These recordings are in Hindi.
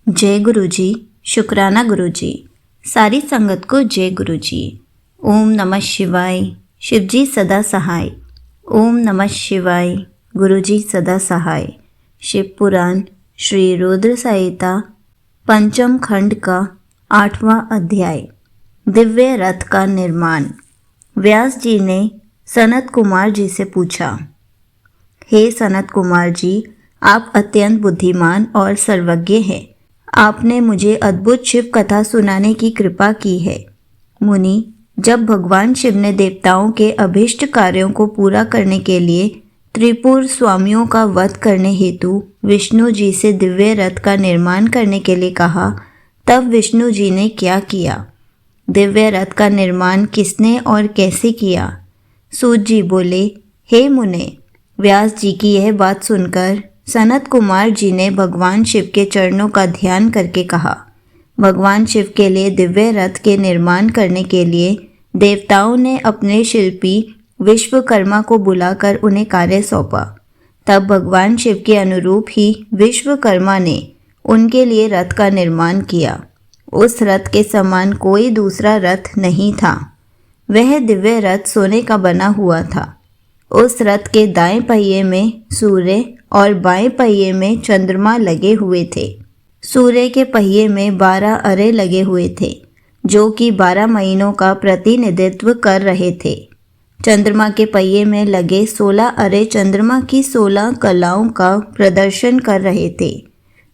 जय गुरु जी। शुक्राना गुरु जी। सारी संगत को जय गुरु जी। ओम नमः शिवाय। शिव जी सदा सहाय। ओम नमः शिवाय। गुरु जी सदा सहाय। शिव पुराण श्री रुद्र संहिता पंचम खंड का 8वां अध्याय, दिव्य रथ का निर्माण। व्यास जी ने सनत कुमार जी से पूछा, हे सनत कुमार जी, आप अत्यंत बुद्धिमान और सर्वज्ञ हैं। आपने मुझे अद्भुत शिव कथा सुनाने की कृपा की है। मुनि, जब भगवान शिव ने देवताओं के अभीष्ट कार्यों को पूरा करने के लिए त्रिपुर स्वामियों का वध करने हेतु विष्णु जी से दिव्य रथ का निर्माण करने के लिए कहा, तब विष्णु जी ने क्या किया? दिव्य रथ का निर्माण किसने और कैसे किया? सूत जी बोले, हे मुने, व्यास जी की यह बात सुनकर सनत कुमार जी ने भगवान शिव के चरणों का ध्यान करके कहा, भगवान शिव के लिए दिव्य रथ के निर्माण करने के लिए देवताओं ने अपने शिल्पी विश्वकर्मा को बुलाकर उन्हें कार्य सौंपा। तब भगवान शिव के अनुरूप ही विश्वकर्मा ने उनके लिए रथ का निर्माण किया। उस रथ के समान कोई दूसरा रथ नहीं था। वह दिव्य रथ सोने का बना हुआ था। उस रथ के दाएं पहिए में सूर्य और बाएं पहिए में चंद्रमा लगे हुए थे। सूर्य के पहिए में 12 अरे लगे हुए थे, जो कि 12 महीनों का प्रतिनिधित्व कर रहे थे। चंद्रमा के पहिए में लगे 16 अरे चंद्रमा की 16 कलाओं का प्रदर्शन कर रहे थे।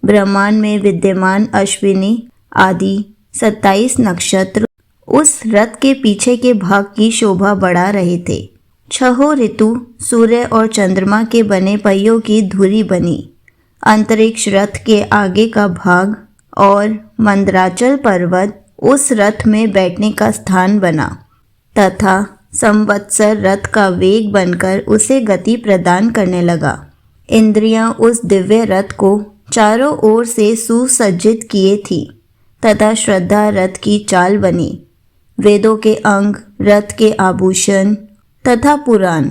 ब्रह्मांड में विद्यमान अश्विनी आदि 27 नक्षत्र उस रथ के पीछे के भाग की शोभा बढ़ा रहे थे। छहों ऋतु सूर्य और चंद्रमा के बने पहियों की धुरी बनी। अंतरिक्ष रथ के आगे का भाग और मंदराचल पर्वत उस रथ में बैठने का स्थान बना तथा संवत्सर रथ का वेग बनकर उसे गति प्रदान करने लगा। इंद्रियां उस दिव्य रथ को चारों ओर से सुसज्जित किए थी तथा श्रद्धा रथ की चाल बनी। वेदों के अंग, रथ के आभूषण तथा पुराण,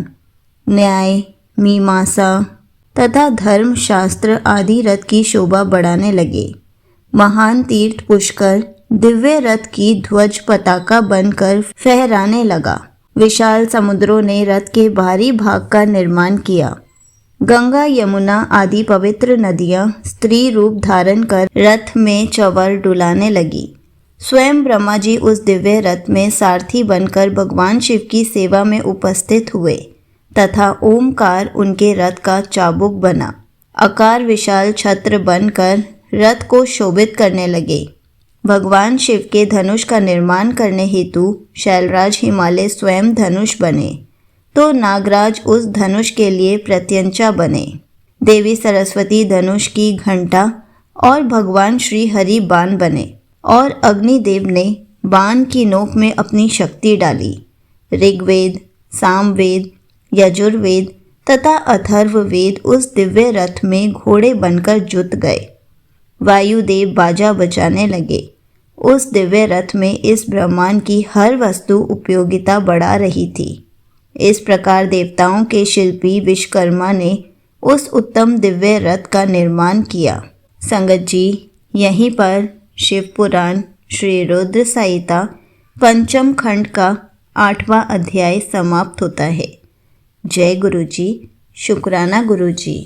न्याय, मीमांसा तथा धर्मशास्त्र आदि रथ की शोभा बढ़ाने लगे। महान तीर्थ पुष्कर दिव्य रथ की ध्वज पताका बनकर फहराने लगा। विशाल समुद्रों ने रथ के बाहरी भाग का निर्माण किया। गंगा, यमुना आदि पवित्र नदियां स्त्री रूप धारण कर रथ में चंवर डुलाने लगी। स्वयं ब्रह्मा जी उस दिव्य रथ में सारथी बनकर भगवान शिव की सेवा में उपस्थित हुए तथा ओमकार उनके रथ का चाबुक बना। आकार विशाल छत्र बनकर रथ को शोभित करने लगे। भगवान शिव के धनुष का निर्माण करने हेतु शैलराज हिमालय स्वयं धनुष बने, तो नागराज उस धनुष के लिए प्रत्यंचा बने। देवी सरस्वती धनुष की घंटा और भगवान श्री हरि बाण बने और अग्निदेव ने बाण की नोक में अपनी शक्ति डाली। ऋग्वेद, सामवेद, यजुर्वेद तथा अथर्ववेद उस दिव्य रथ में घोड़े बनकर जुट गए। वायुदेव बाजा बजाने लगे। उस दिव्य रथ में इस ब्रह्मांड की हर वस्तु उपयोगिता बढ़ा रही थी। इस प्रकार देवताओं के शिल्पी विश्वकर्मा ने उस उत्तम दिव्य रथ का निर्माण किया। संगत जी, यहीं पर शिव पुराण श्री रुद्र संहिता पंचम खंड का 8वां अध्याय समाप्त होता है। जय गुरु जी। शुक्राना गुरु जी।